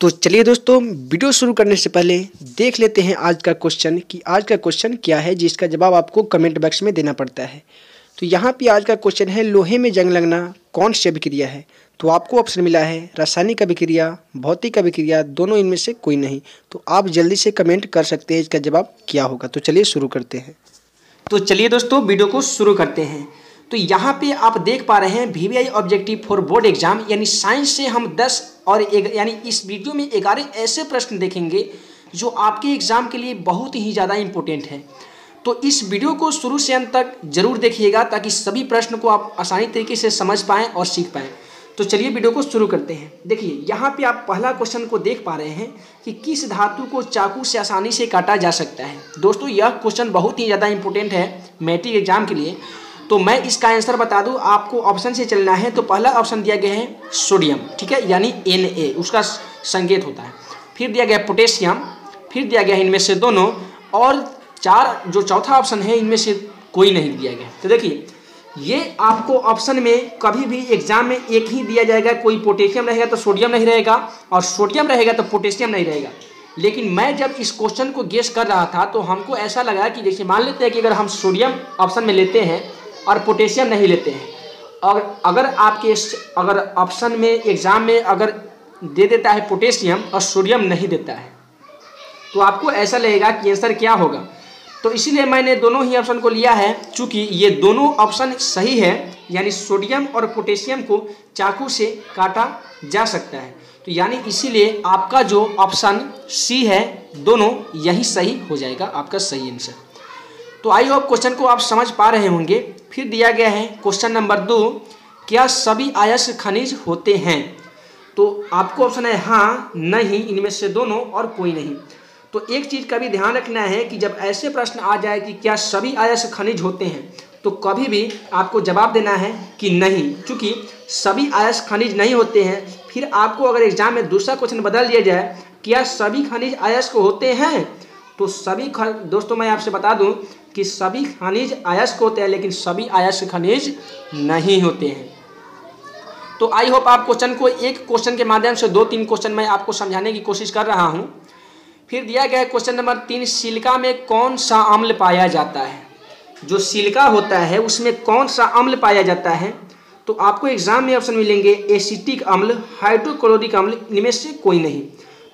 तो चलिए दोस्तों, वीडियो शुरू करने से पहले देख लेते हैं आज का क्वेश्चन कि आज का क्वेश्चन क्या है, जिसका जवाब आपको कमेंट बॉक्स में देना पड़ता है। तो यहाँ पे आज का क्वेश्चन है, लोहे में जंग लगना कौन सी अभिक्रिया है। तो आपको ऑप्शन मिला है रासायनिक अभिक्रिया, भौतिक अभिक्रिया, दोनों इनमें से कोई नहीं। तो आप जल्दी से कमेंट कर सकते हैं इसका जवाब क्या होगा। तो चलिए शुरू करते हैं। तो चलिए दोस्तों, वीडियो को शुरू करते हैं। तो यहाँ पे आप देख पा रहे हैं VVI objective for board exam यानी साइंस से हम 10 और यानी इस वीडियो में 11 ऐसे प्रश्न देखेंगे जो आपके एग्जाम के लिए बहुत ही ज़्यादा इम्पोर्टेंट है। तो इस वीडियो को शुरू से अंत तक जरूर देखिएगा ताकि सभी प्रश्न को आप आसानी तरीके से समझ पाएँ और सीख पाएँ। तो चलिए वीडियो को शुरू करते हैं। देखिए यहाँ पे आप पहला क्वेश्चन को देख पा रहे हैं कि किस धातु को चाकू से आसानी से काटा जा सकता है। दोस्तों यह क्वेश्चन बहुत ही ज़्यादा इंपॉर्टेंट है मैट्रिक एग्जाम के लिए। तो मैं इसका आंसर बता दूं, आपको ऑप्शन से चलना है। तो पहला ऑप्शन दिया गया है सोडियम, ठीक है, यानी Na उसका संकेत होता है। फिर दिया गया पोटेशियम, फिर दिया गया इनमें से दोनों, और जो चौथा ऑप्शन है इनमें से कोई नहीं दिया गया। तो देखिए ये आपको ऑप्शन में कभी भी एग्जाम में एक ही दिया जाएगा, कोई पोटेशियम रहेगा तो सोडियम नहीं रहेगा, और सोडियम रहेगा तो पोटेशियम नहीं रहेगा। लेकिन मैं जब इस क्वेश्चन को गेस कर रहा था तो हमको ऐसा लगा कि जैसे मान लेते हैं कि अगर हम सोडियम ऑप्शन में लेते हैं और पोटेशियम नहीं लेते हैं, और अगर ऑप्शन में एग्जाम में अगर दे देता है पोटेशियम और सोडियम नहीं देता है, तो आपको ऐसा लगेगा कि आंसर क्या होगा। तो इसीलिए मैंने दोनों ही ऑप्शन को लिया है। चूंकि ये दोनों ऑप्शन सही है, यानी सोडियम और पोटेशियम को चाकू से काटा जा सकता है। तो यानी इसीलिए आपका जो ऑप्शन सी है दोनों यही सही हो जाएगा, आपका सही आंसर। तो आई होप क्वेश्चन को आप समझ पा रहे होंगे। फिर दिया गया है क्वेश्चन नंबर 2, क्या सभी अयस्क खनिज होते हैं। तो आपको ऑप्शन है हाँ, नहीं, इनमें से दोनों और कोई नहीं। तो एक चीज़ का भी ध्यान रखना है कि जब ऐसे प्रश्न आ जाए कि क्या सभी अयस्क खनिज होते हैं, तो कभी भी आपको जवाब देना है कि नहीं, क्योंकि सभी अयस्क खनिज नहीं होते हैं। फिर आपको अगर एग्जाम में दूसरा क्वेश्चन बदल दिया जाए, क्या सभी खनिज अयस्क होते हैं, तो दोस्तों मैं आपसे बता दूं कि सभी खनिज अयस्क होते हैं, लेकिन सभी अयस्क खनिज नहीं होते हैं। तो आई होप आप क्वेश्चन को एक क्वेश्चन के माध्यम से 2-3 क्वेश्चन मैं आपको समझाने की कोशिश कर रहा हूं। फिर दिया गया क्वेश्चन नंबर 3, सिलिका में कौन सा अम्ल पाया जाता है। जो सिलिका होता है उसमें कौन सा अम्ल पाया जाता है। तो आपको एग्जाम में ऑप्शन मिलेंगे एसिटिक अम्ल, हाइड्रोक्लोरिक अम्ल, इनमें से कोई नहीं।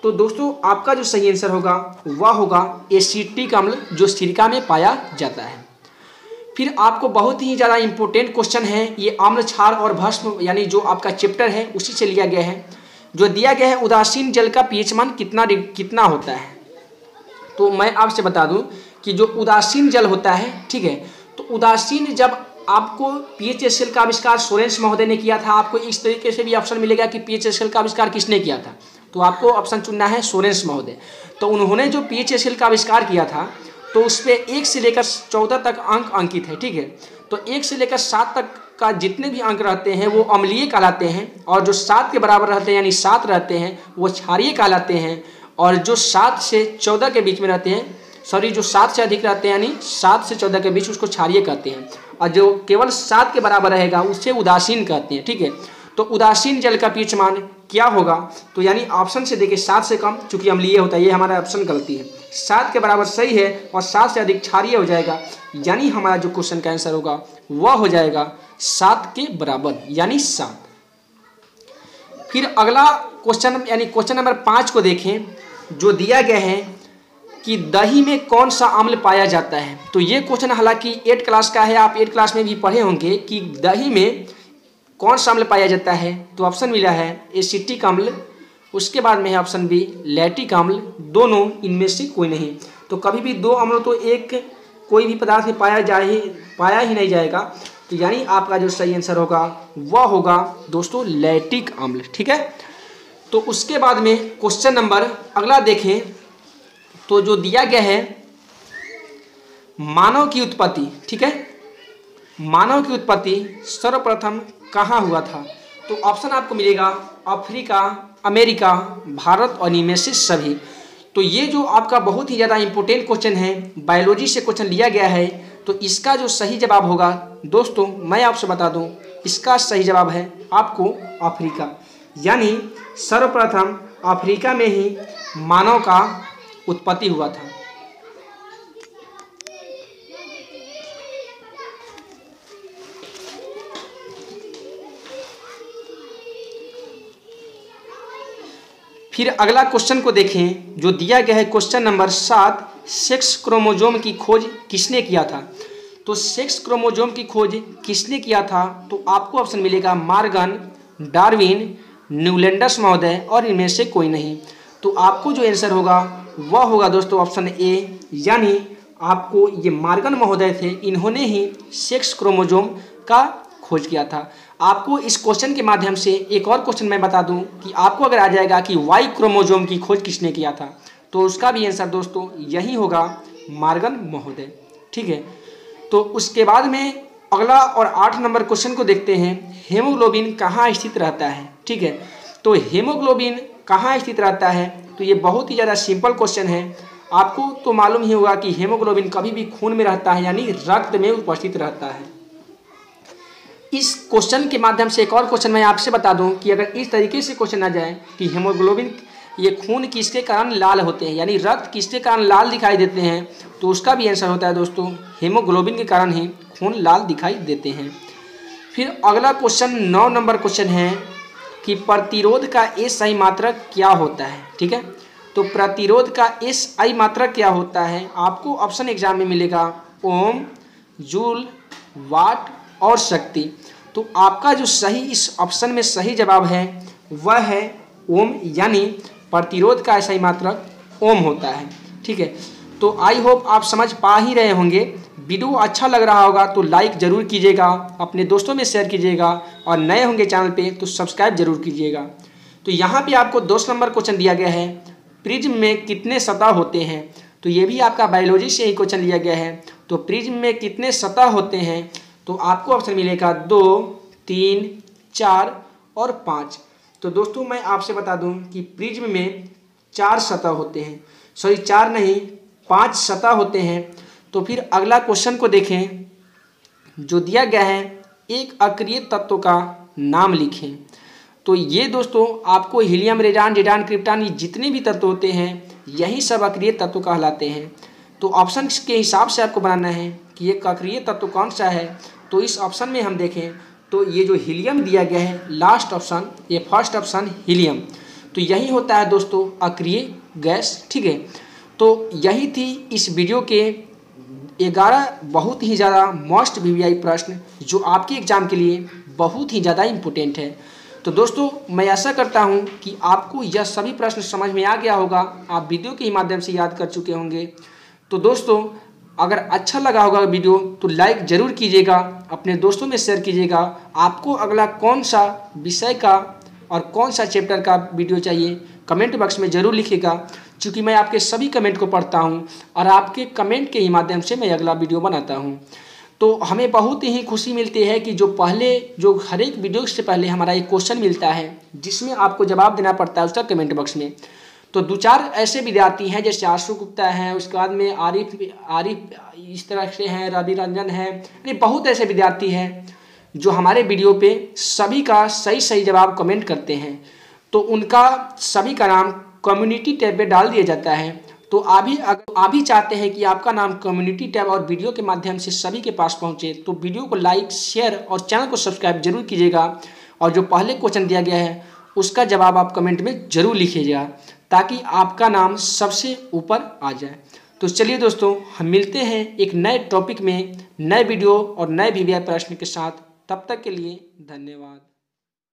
तो दोस्तों आपका जो सही आंसर होगा वह होगा एसिटिक अम्ल, जो सिलिका में पाया जाता है। फिर आपको बहुत ही ज़्यादा इंपॉर्टेंट क्वेश्चन है ये, अम्ल, क्षार और भस्म, यानी जो आपका चैप्टर है उसी से लिया गया है। जो दिया गया है उदासीन जल का पीएच मान कितना होता है। तो मैं आपसे बता दूं कि जो उदासीन जल होता है, ठीक है, तो उदासीन जब आपको पीएच स्केल का आविष्कार सोरेंस महोदय ने किया था। आपको इस तरीके से भी ऑप्शन मिलेगा कि पीएच स्केल का आविष्कार किसने किया था, तो आपको ऑप्शन चुनना है सोरेंस महोदय। तो उन्होंने जो पीएच स्केल का आविष्कार किया था तो उस पर 1 से लेकर 14 तक अंक अंकित है, ठीक है। तो 1 से लेकर 7 तक का जितने भी अंक रहते हैं वो अम्लीय कहलाते हैं, और जो 7 के बराबर रहते हैं यानी 7 रहते हैं वो क्षारीय कहलाते हैं, और जो 7 से 14 के बीच में रहते हैं, जो 7 से अधिक रहते हैं यानी 7 से 14 के बीच, उसको क्षारीय कहते हैं, और जो केवल 7 के बराबर रहेगा उससे उदासीन कहते हैं, ठीक है। तो उदासीन जल का पीएच मान क्या होगा, तो यानी ऑप्शन से देखिए 7 से कम, चूंकि अम्लीय होता है, ये हमारा ऑप्शन गलती है। 7 के बराबर सही है और 7 से अधिक क्षारीय हो जाएगा, यानी हमारा जो क्वेश्चन का आंसर होगा वह हो जाएगा 7 के बराबर, यानी 7। फिर अगला क्वेश्चन यानी क्वेश्चन नंबर 5 को देखें। जो दिया गया है कि दही में कौन सा अम्ल पाया जाता है। तो ये क्वेश्चन हालांकि 8 क्लास का है, आप 8 क्लास में भी पढ़े होंगे कि दही में कौन सा अम्ल पाया जाता है। तो ऑप्शन मिला है एसिटिक अम्ल, उसके बाद में है ऑप्शन बी लैक्टिक अम्ल, दोनों इनमें से कोई नहीं। तो कभी भी 2 अम्ल तो एक कोई भी पदार्थ में पाया ही नहीं जाएगा। तो यानी आपका जो सही आंसर होगा वह होगा दोस्तों लैक्टिक अम्ल, ठीक है। तो उसके बाद में क्वेश्चन नंबर अगला देखें। तो जो दिया गया है मानव की उत्पत्ति, ठीक है, मानव की उत्पत्ति सर्वप्रथम कहाँ हुआ था। तो ऑप्शन आपको मिलेगा अफ्रीका, अमेरिका, भारत और इनमें से सभी। तो ये जो आपका बहुत ही ज़्यादा इंपॉर्टेंट क्वेश्चन है, बायोलॉजी से क्वेश्चन लिया गया है। तो इसका जो सही जवाब होगा दोस्तों मैं आपसे बता दूं, इसका सही जवाब है आपको अफ्रीका, यानी सर्वप्रथम अफ्रीका में ही मानव का उत्पत्ति हुआ था। फिर अगला क्वेश्चन को देखें जो दिया गया है क्वेश्चन नंबर 7, सेक्स क्रोमोसोम की खोज किसने किया था। तो सेक्स क्रोमोसोम की खोज किसने किया था, तो आपको ऑप्शन मिलेगा मार्गन, डार्विन, न्यूलैंडस महोदय और इनमें से कोई नहीं। तो आपको जो आंसर होगा वह होगा दोस्तों ऑप्शन ए, यानी आपको ये मार्गन महोदय थे, इन्होंने ही सेक्स क्रोमोसोम का खोज किया था। आपको इस क्वेश्चन के माध्यम से एक और क्वेश्चन मैं बता दूं कि आपको अगर आ जाएगा कि वाई क्रोमोसोम की खोज किसने किया था, तो उसका भी आंसर दोस्तों यही होगा मार्गन महोदय। ठीक है, तो उसके बाद में अगला और 8 नंबर क्वेश्चन को देखते हैं, हेमोग्लोबिन कहाँ स्थित रहता है। ठीक है, तो हेमोग्लोबिन कहाँ स्थित रहता है, तो ये बहुत ही ज़्यादा सिंपल क्वेश्चन है। आपको तो मालूम ही होगा कि हेमोग्लोबिन कभी भी खून में रहता है, यानी रक्त में उपस्थित रहता है। इस क्वेश्चन के माध्यम से एक और क्वेश्चन मैं आपसे बता दूं कि अगर इस तरीके से क्वेश्चन आ जाए कि हेमोग्लोबिन ये खून किसके कारण लाल होते हैं, यानी रक्त किसके कारण लाल दिखाई देते हैं, तो उसका भी आंसर होता है दोस्तों हेमोग्लोबिन के कारण ही खून लाल दिखाई देते हैं। फिर अगला क्वेश्चन 9 नंबर क्वेश्चन है कि प्रतिरोध का SI मात्रक क्या होता है। ठीक है, तो प्रतिरोध का SI मात्रक क्या होता है, आपको ऑप्शन एग्जाम में मिलेगा ओम, जूल, वाट और शक्ति। तो आपका जो सही इस ऑप्शन में सही जवाब है वह है ओम, यानी प्रतिरोध का SI मात्रक ओम होता है। ठीक है, तो आई होप आप समझ पा ही रहे होंगे। वीडियो अच्छा लग रहा होगा तो लाइक ज़रूर कीजिएगा, अपने दोस्तों में शेयर कीजिएगा और नए होंगे चैनल पे तो सब्सक्राइब जरूर कीजिएगा। तो यहाँ पे आपको 2 नंबर क्वेश्चन दिया गया है, प्रिज्म में कितने सतह होते हैं। तो ये भी आपका बायोलॉजी से ही क्वेश्चन लिया गया है। तो प्रिज्म में कितने सतह होते हैं, तो आपको ऑप्शन मिलेगा 2, 3, 4 और 5। तो दोस्तों मैं आपसे बता दूं कि प्रिज्म में 4 सतह होते हैं, सॉरी 4 नहीं 5 सतह होते हैं। तो फिर अगला क्वेश्चन को देखें जो दिया गया है, एक अक्रिय तत्व का नाम लिखें। तो ये दोस्तों आपको हीलियम, रेडियम, जिडान, क्रिप्टॉन, ये जितने भी तत्व होते हैं यही सब अक्रिय तत्व कहलाते हैं। तो ऑप्शन के हिसाब से आपको बनाना है कि एक अक्रिय तत्व कौन सा है। तो इस ऑप्शन में हम देखें तो ये जो हीलियम दिया गया है लास्ट ऑप्शन, ये फर्स्ट ऑप्शन हीलियम, तो यही होता है दोस्तों अक्रिय गैस। ठीक है, तो यही थी इस वीडियो के 11 बहुत ही ज़्यादा मोस्ट VVI प्रश्न जो आपके एग्जाम के लिए बहुत ही ज़्यादा इम्पोर्टेंट है। तो दोस्तों मैं आशा करता हूँ कि आपको यह सभी प्रश्न समझ में आ गया होगा, आप वीडियो के माध्यम से याद कर चुके होंगे। तो दोस्तों अगर अच्छा लगा होगा वीडियो तो लाइक ज़रूर कीजिएगा, अपने दोस्तों में शेयर कीजिएगा। आपको अगला कौन सा विषय का और कौन सा चैप्टर का वीडियो चाहिए कमेंट बॉक्स में ज़रूर लिखिएगा, क्योंकि मैं आपके सभी कमेंट को पढ़ता हूं और आपके कमेंट के ही माध्यम से मैं अगला वीडियो बनाता हूं। तो हमें बहुत ही खुशी मिलती है कि जो हर एक वीडियो से पहले हमारा एक क्वेश्चन मिलता है जिसमें आपको जवाब देना पड़ता है उसका कमेंट बॉक्स में। तो 2-4 ऐसे विद्यार्थी हैं जैसे आशु गुप्ता हैं, उसके बाद में आरिफ इस तरह से हैं, रवि रंजन है, यानी बहुत ऐसे विद्यार्थी हैं जो हमारे वीडियो पे सभी का सही जवाब कमेंट करते हैं। तो उनका सभी का नाम कम्युनिटी टैब पे डाल दिया जाता है। तो अगर आप भी चाहते हैं कि आपका नाम कम्युनिटी टैब और वीडियो के माध्यम से सभी के पास पहुंचे, तो वीडियो को लाइक, शेयर और चैनल को सब्सक्राइब जरूर कीजिएगा। और जो पहले क्वेश्चन दिया गया है उसका जवाब आप कमेंट में जरूर लिखिएगा ताकि आपका नाम सबसे ऊपर आ जाए। तो चलिए दोस्तों हम मिलते हैं एक नए टॉपिक में, नए वीडियो और नए VVI प्रश्न के साथ। तब तक के लिए धन्यवाद।